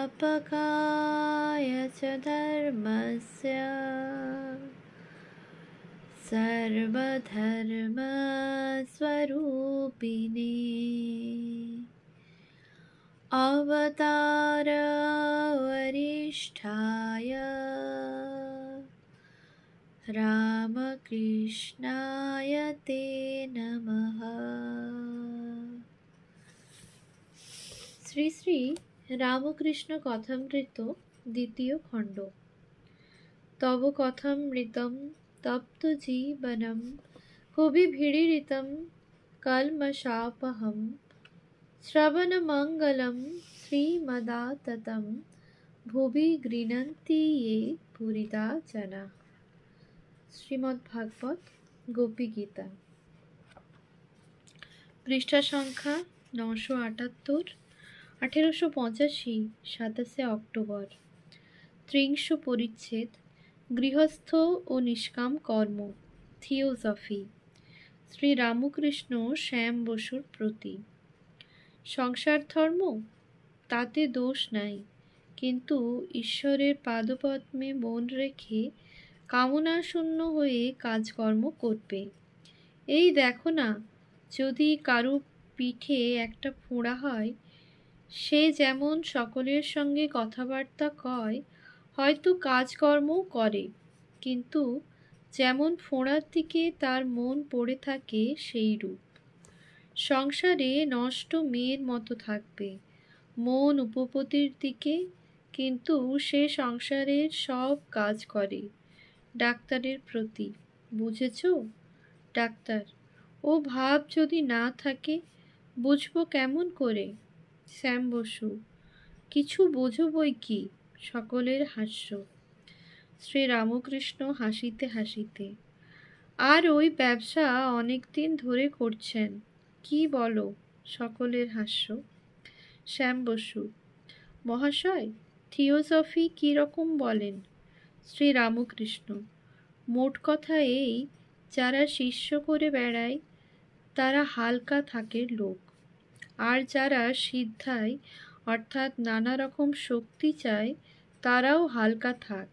संस्थापकाय च धर्मस्य सर्वधर्मस्वरूपिणे अवतारवरिष्ठाय रामकृष्णाय ते नमः। শ্রী শ্রী রামকৃষ্ণ কথামৃত দ্বিতীয় খণ্ড। তব কথামৃতম তপ্ত জীবনম কবিভিড়িতম কলমশাপহম শ্রবণমঙ্গলম শ্রীমদাততম ভুবি গৃণন্তি ये পুরিদা জনা। শ্রীমদ্ভাগবত গোপী গীতা, পৃষ্ঠা সংখ্যা 978, 1885, 27 অক্টোবর। ত্রিংশ পরিচ্ছেদ, গৃহস্থ ও নিষ্কাম কর্ম, থিওজফি। শ্রী রামকৃষ্ণ শ্যাম বসুর প্রতি। সংসার ধর্ম, তাতে দোষ নাই, কিন্তু ঈশ্বরের পাদপদ্মে মন রেখে কামনাশূন্য হয়ে কাজকর্ম করবে। এই দেখো না, যদি কারো পিঠে একটা ফোঁড়া হয়, সে যেমন সকলের সঙ্গে কথাবার্তা কয়, হয়তো কাজকর্মও করে, কিন্তু যেমন ফোঁড়ার দিকে তার মন পড়ে থাকে সেই রূপ। সংসারে নষ্ট মেয়ের মতো থাকবে, মন উপপতির দিকে, কিন্তু সে সংসারের সব কাজ করে। ডাক্তারের প্রতি। বুঝেছ? ডাক্তার: ও ভাব যদি না থাকে বুঝবো কেমন করে? শ্যাম বসু: কিছু বোঝো বই কি। সকলের হাস্য। শ্রী রামকৃষ্ণ হাসিতে হাসিতে: আর ওই ব্যবসা অনেক দিন ধরে করছেন, কি বলো? সকলের হাস্য। শ্যাম বসু: মহাশয়, থিওজফি কি রকম বলেন? শ্রী রামকৃষ্ণ: মোট কথা এই, যারা শিষ্য করে বেড়ায় তারা হালকা থাকের লোক, আর যারা সিদ্ধায় অর্থাৎ নানা রকম শক্তি চায় তারাও হালকা থাক।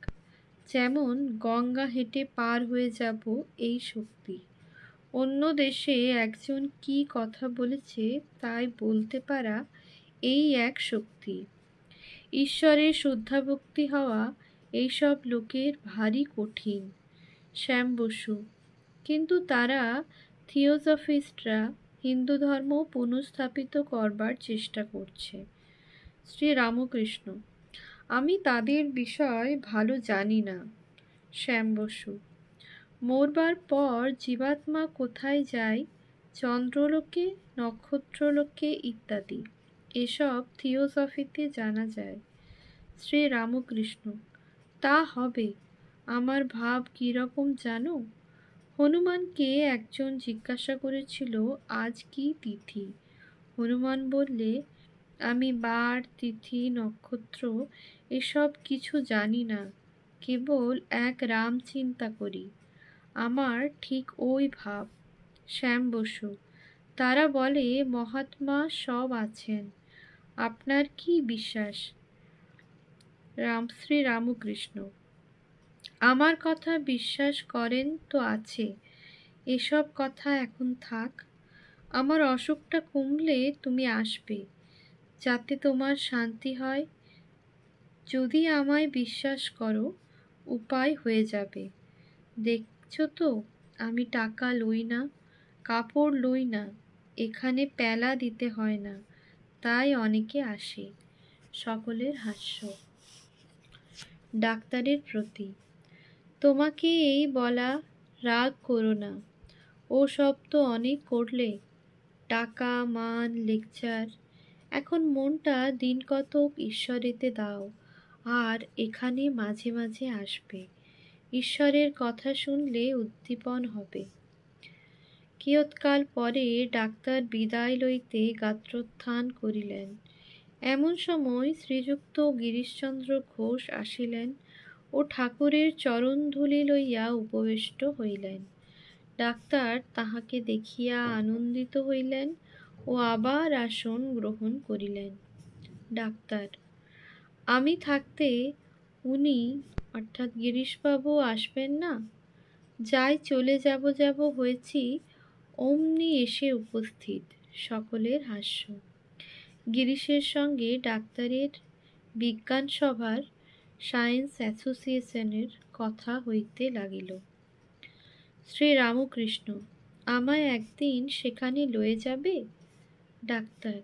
যেমন গঙ্গা হেঁটে পার হয়ে যাব, এই শক্তি। অন্য দেশে একজন কি কথা বলেছে তাই বলতে পারা, এই এক শক্তি। ঈশ্বরের শুদ্ধাভক্তি হওয়া এইসব লোকের ভারী কঠিন। শ্যাম বসু: কিন্তু তারা, থিওজফিস্টরা, হিন্দু ধর্ম পুনঃস্থাপিত করবার চেষ্টা করছে। শ্রী রামকৃষ্ণ: আমি তাদের বিষয় ভালো জানি না। শ্যাম বসু: মরবার পর জীবাত্মা কোথায় যায়? চন্দ্রলোকে, নক্ষত্রলোকে ইত্যাদি, এসব থিওজফিতে জানা যায়। শ্রী রামকৃষ্ণ: তা হবে। আমার ভাব কীরকম জানো? হনুমানকে একজন জিজ্ঞাসা করেছিল আজ কি তিথি। হনুমান বললে, আমি বার, তিথি, নক্ষত্র এসব কিছু জানি না, কেবল এক রাম চিন্তা করি। আমার ঠিক ওই ভাব। শ্যাম বসু: তারা বলে মহাত্মা সব আছেন। আপনার কি বিশ্বাস? শ্রী রামকৃষ্ণ: আমার কথা বিশ্বাস করেন তো আছে, এসব কথা এখন থাক। আমার অসুখটা কমলে তুমি আসবে, যাতে তোমার শান্তি হয়। যদি আমায় বিশ্বাস করো, উপায় হয়ে যাবে। দেখছ তো, আমি টাকা লই না, কাপড় লই না, এখানে প্যালা দিতে হয় না, তাই অনেকে আসে। সকলের হাস্য। ডাক্তারের প্রতি। তোমাকে এই বলা, রাগ করো না, ও সব তো অনেক করলে, টাকা, মান, লেকচার। এখন মনটা দিন কতক ঈশ্বরেতে দাও, আর এখানে মাঝে মাঝে আসবে। ঈশ্বরের কথা শুনলে উদ্দীপন হবে। কিয়ৎকাল পরে ডাক্তার বিদায় লইতে গাত্রোত্থান করিলেন। এমন সময় শ্রীযুক্ত গিরিশচন্দ্র ঘোষ আসিলেন ও ঠাকুরের চরণধূলি লইয়া উপবিষ্ট হইলেন। ডাক্তার তাহাকে দেখিয়া আনন্দিত হইলেন ও আবার আসন গ্রহণ করিলেন। ডাক্তার: আমি থাকতে উনি অর্থাৎ গিরিশবাবু আসবেন না? যাই চলে যাব হয়েছি, অমনি এসে উপস্থিত। সকলের হাস্য। গিরিশের সঙ্গে ডাক্তারের বিজ্ঞান সভার সায়েন্স অ্যাসোসিয়েশনের কথা হইতে লাগিল। শ্রীরামকৃষ্ণ, আমায় একদিন সেখানে লয়ে যাবে? ডাক্তার,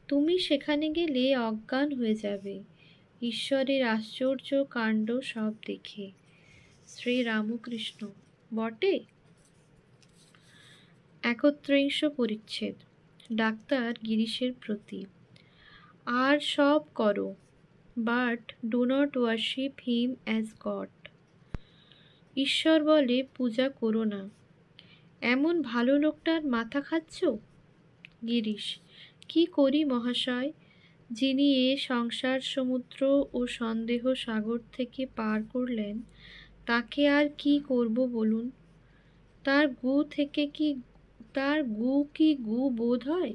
তুমি সেখানে গেলে অজ্ঞান হয়ে যাবে ঈশ্বরের আশ্চর্য কাণ্ড সব দেখে। শ্রীরামকৃষ্ণ, বটে? ৩১ পরিচ্ছেদ। ডাক্তার গিরিশের প্রতি। আর সব করো, but do not worship him as god. ঈশ্বর বলে পূজা করো না। এমন ভালো লোকটার মাথা খাচ্ছ? গিরিশ, কি করি মহাশয়? যিনি এ সংসার সমুদ্র ও সন্দেহ সাগর থেকে পার করলেন, তাকে আর কি করব বলুন? তার গু কি গু বোধ হয়?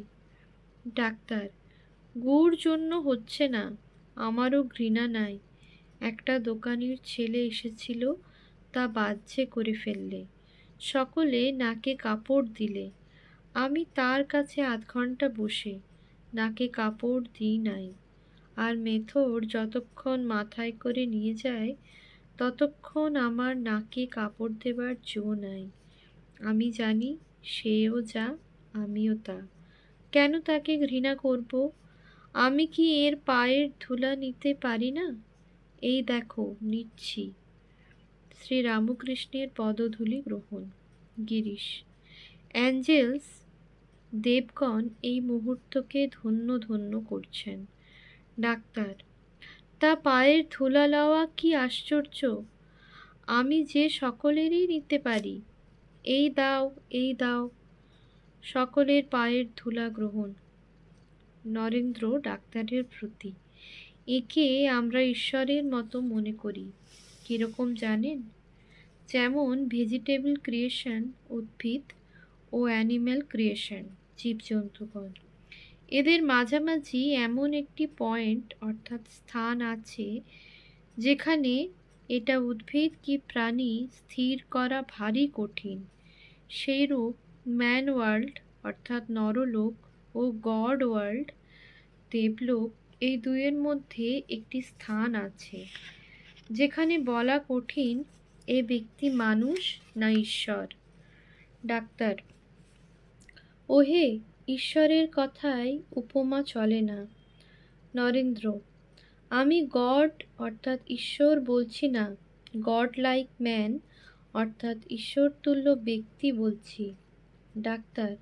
ডাক্তার, গুর জন্য হচ্ছে না, আমারও ঘৃণা নাই। একটা দোকানির ছেলে এসেছিল, তা বাহ্যে করে ফেললে। সকলে নাকে কাপড় দিলে। আমি তার কাছে আধ ঘণ্টা বসে নাকে কাপড় দিই নাই। আর মেথর যতক্ষণ মাথায় করে নিয়ে যায়, ততক্ষণ আমার নাকে কাপড় দেবার জো নাই। আমি জানি সেও যা, আমিও তা। কেন তাকে ঘৃণা করব? আমি কি এর পায়ের ধুলা নিতে পারি না? এই দেখো, নিচ্ছি। শ্রীরামকৃষ্ণের পদধূলি গ্রহণ। গিরিশ, অ্যাঞ্জেলস, দেবগণ এই মুহূর্তকে ধন্য ধন্য করছেন। ডাক্তার, তা পায়ের ধুলা লওয়া কি আশ্চর্য! আমি যে সকলেরই নিতে পারি। এই দাও, এই দাও। সকলের পায়ের ধুলা গ্রহণ। নরেন্দ্র ডাক্তারের প্রতি। একে আমরা ঈশ্বরের মতো মনে করি। কিরকম জানেন? যেমন ভেজিটেবল ক্রিয়েশন, উদ্ভিদ, ও অ্যানিম্যাল ক্রিয়েশন, জীবজন্তুগণ, এদের মাঝামাঝি এমন একটি পয়েন্ট অর্থাৎ স্থান আছে, যেখানে এটা উদ্ভিদ কি প্রাণী স্থির করা ভারী কঠিন। সেইরূপ ম্যান ওয়ার্ল্ড অর্থাৎ নরলোক ও গড ওয়ার্ল্ড দেবলোক, এই দুইয়ের মধ্যে একটি স্থান আছে, যেখানে বলা কঠিন এ ব্যক্তি মানুষ না ঈশ্বর। ডাক্তার, ওহে, ঈশ্বরের কথায় উপমা চলে না। নরেন্দ্র, আমি গড অর্থাৎ ঈশ্বর বলছি না, গড লাইক ম্যান অর্থাৎ ঈশ্বরতুল্য ব্যক্তি বলছি। ডাক্তার,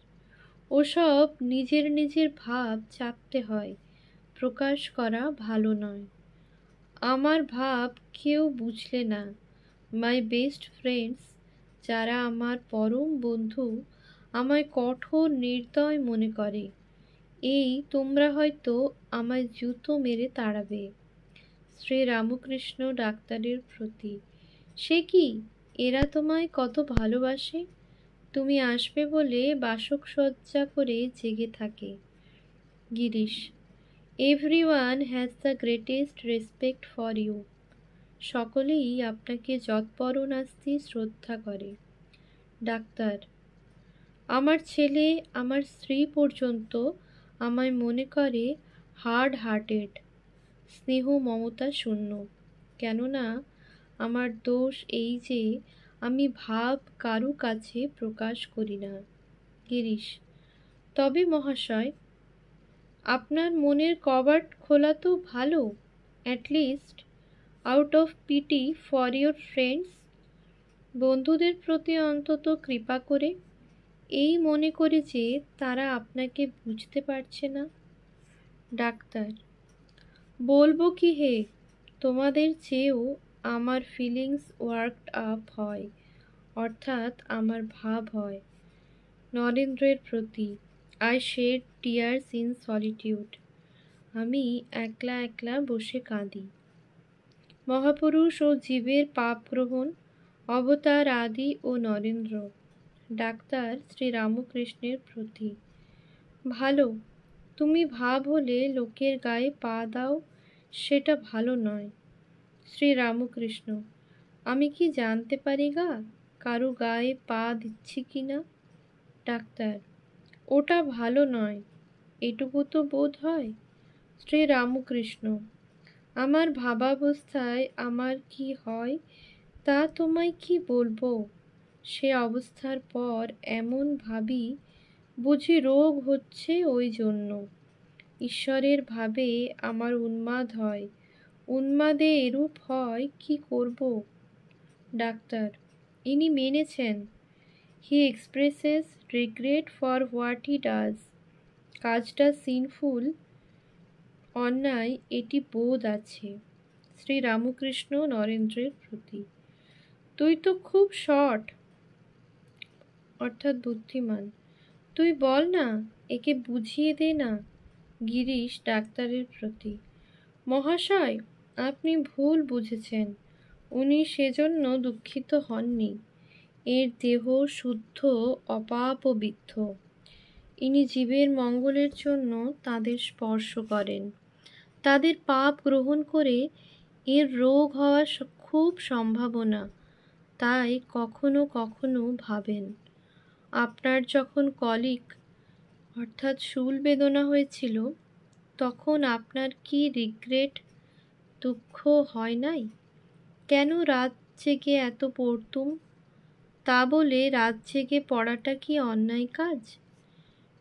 ওসব নিজের নিজের ভাব চাপতে হয়, প্রকাশ করা ভালো নয়। আমার ভাব কেউ বুঝলে না। মাই বেস্ট ফ্রেন্ডস, যারা আমার পরম বন্ধু, আমায় কঠোর নির্দয় মনে করে। এই তোমরা হয়তো আমায় জুতো মেরে তাড়াবে। শ্রীরামকৃষ্ণ ডাক্তারের প্রতি। সে কি, এরা তোমায় কত ভালোবাসে! তুমি আসবে বলে বাসকসজ্জা করে জেগে থাকে। Girish, everyone has the greatest respect for you. সকলেই আপনাকে যৎপরণাস্তি শ্রদ্ধা করে। ডাক্তার, আমার ছেলে, আমার স্ত্রী পর্যন্ত আমায় মনে করে হার্ড হার্টেড, স্নেহ মমতা শূন্য। কেননা আমার দোষ এই যে আমি ভাব কারু কাছে প্রকাশ করি না। গিরিশ, তবে মহাশয়, আপনার মনের কবাট খোলা তো ভালো, at least out of PT for your friends, বন্ধুদের প্রতি অন্তত কৃপা করে, এই মনে করে যে তারা আপনাকে বুঝতে পারছে না। ডাক্তার, বলবো কি হে, তোমাদের চেয়েও আমার ফিলিংস ওয়ার্কড আপ হয়, অর্থাৎ আমার ভাব হয়। নরেন্দ্রের প্রতি। I shed tears in solitude. আমি একলা একলা বসে কাঁদি। মহাপুরুষ ও জীবের পাপ গ্রহণ, অবতার আদি ও নরেন্দ্র। ডাক্তার শ্রীরামকৃষ্ণের প্রতি। ভালো, তুমি ভাব হলে লোকের গায়ে পা দাও, সেটা ভালো নয়। শ্রীরামকৃষ্ণ, আমি কি জানতে পারি কারো গায়ে পা দিচ্ছি কি না? ডাক্তার, ওটা ভালো নয়, এটুকু তো বোধ হয়। শ্রীরামকৃষ্ণ, আমার ভাবাবস্থায় আমার কি হয় তা তোমায় কি বলবো? সে অবস্থার পর এমন ভাবি বুঝি রোগ হচ্ছে ওই জন্য। ঈশ্বরের ভাবে আমার উন্মাদ হয়, উন্মাদে এরূপ হয় কি করব? ডাক্তার, ইনি মেনেছেন। He expresses regret for what he does. কাজটা সিনফুল, অন্যায়, এটি বোধ আছে। শ্রীরামকৃষ্ণ নরেন্দ্রের প্রতি, তুই তো খুব শর্ট, অর্থাৎ বুদ্ধিমান। তুই বল না, একে বুঝিয়ে দে না। গিরিশ ডাক্তারের প্রতি, মহাশয়, আপনি ভুল বুঝেছেন। উনি সেজন্য দুঃখিত হননি। এর দেহ শুদ্ধ অপাপবিদ্ধ। ইনি জীবের মঙ্গলের জন্য তাদের স্পর্শ করেন। তাদের পাপ গ্রহণ করে এর রোগ হওয়ার খুব সম্ভাবনা, তাই কখনো কখনো ভাবেন। আপনার যখন কলিক অর্থাৎ শূল বেদনা হয়েছিল, তখন আপনার কি রিগ্রেট, দুঃখ হয় নাই? কেন রাত জেগে এত পড়তুম? তা বলে রাত জেগে পড়াটা কি অন্যায় কাজ?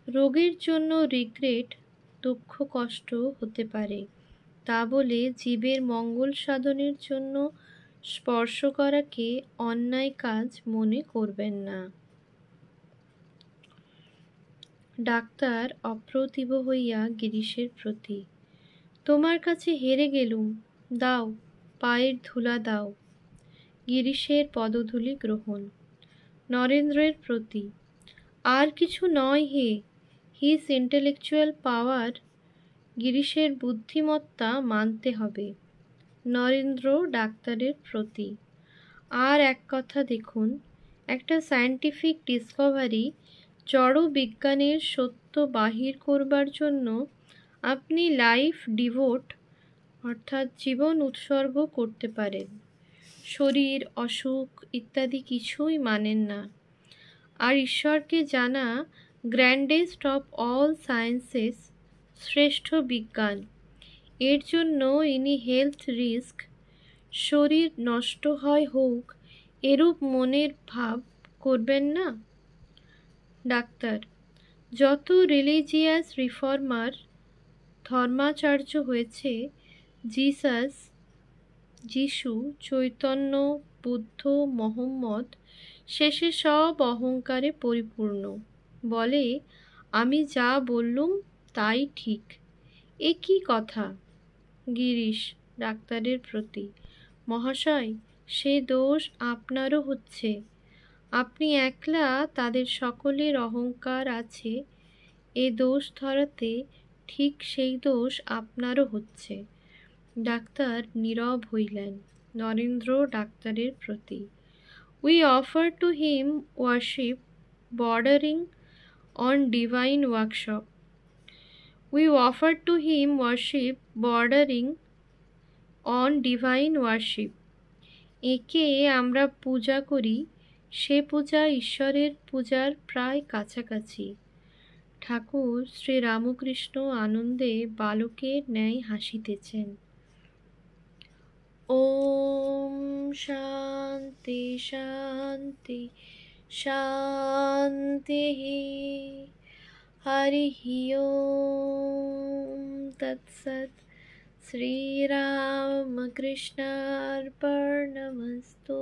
রোগের জন্য রিগ্রেট, দুঃখ কষ্ট হতে পারে, তা বলে জীবের মঙ্গল সাধনের জন্য স্পর্শ করাকে অন্যায় কাজ মনে করবেন না। ডাক্তার অপ্রতিভ হইয়া গিরিশের প্রতি, তোমার কাছে হেরে গেলুম, দাও, পায়ের ধুলা দাও। গিরিশের পদধূলি গ্রহণ। নরেন্দ্রের প্রতি, আর কিছু নয় হে, হিজ ইন্টেলেকচুয়াল পাওয়ার। গিরিশের বুদ্ধিমত্তা মানতে হবে। নরেন্দ্র ডাক্তারের প্রতি, আর এক কথা দেখুন, একটা সায়েন্টিফিক ডিসকভারি, জড় বিজ্ঞানের সত্য বাহির করবার জন্য আপনি লাইফ ডিভোট অর্থাৎ জীবন উৎসর্গ করতে পারেন। শরীর, অসুখ ইত্যাদি কিছুই মানেন না। আর ঈশ্বরকে জানা গ্র্যান্ডেস্ট অফ অল সায়েন্সেস, শ্রেষ্ঠ বিজ্ঞান। এর জন্য ইনি হেলথ রিস্ক, শরীর নষ্ট হয় হোক, এরূপ মনের ভাব করবেন না। ডাক্তার, যত রিলিজিয়াস রিফর্মার ধর্মাচার্য হয়েছে, জিসাস, যিশু, চৈতন্য, বুদ্ধ, মহম্মদ, শেষে সব অহংকারে পরিপূর্ণ। বলে, আমি যা বললুম তাই ঠিক। এ কি কথা? গিরিশ ডাক্তারের প্রতি, মহাশয়, সে দোষ আপনারও হচ্ছে। আপনি একলা, তাদের সকলের অহংকার আছে। এ দোষ ধরাতে ঠিক সেই দোষ আপনারও হচ্ছে। ডাক্তার নীরব হইলেন। নরেন্দ্র ডাক্তারের প্রতি, we offer to him worship bordering on divine workshop. We offer to him worship bordering on divine worship. একে আমরা পূজা করি, সে পূজা ঈশ্বরের পূজার প্রায় কাছাকাছি। ঠাকুর শ্রীরামকৃষ্ণ আনন্দে বালকের ন্যায় হাসিতেছেন। ওম শান্তি শান্তি শান্তি। হরি ওম তৎসৎ। শ্রীরামকৃষ্ণার্পণমস্তু।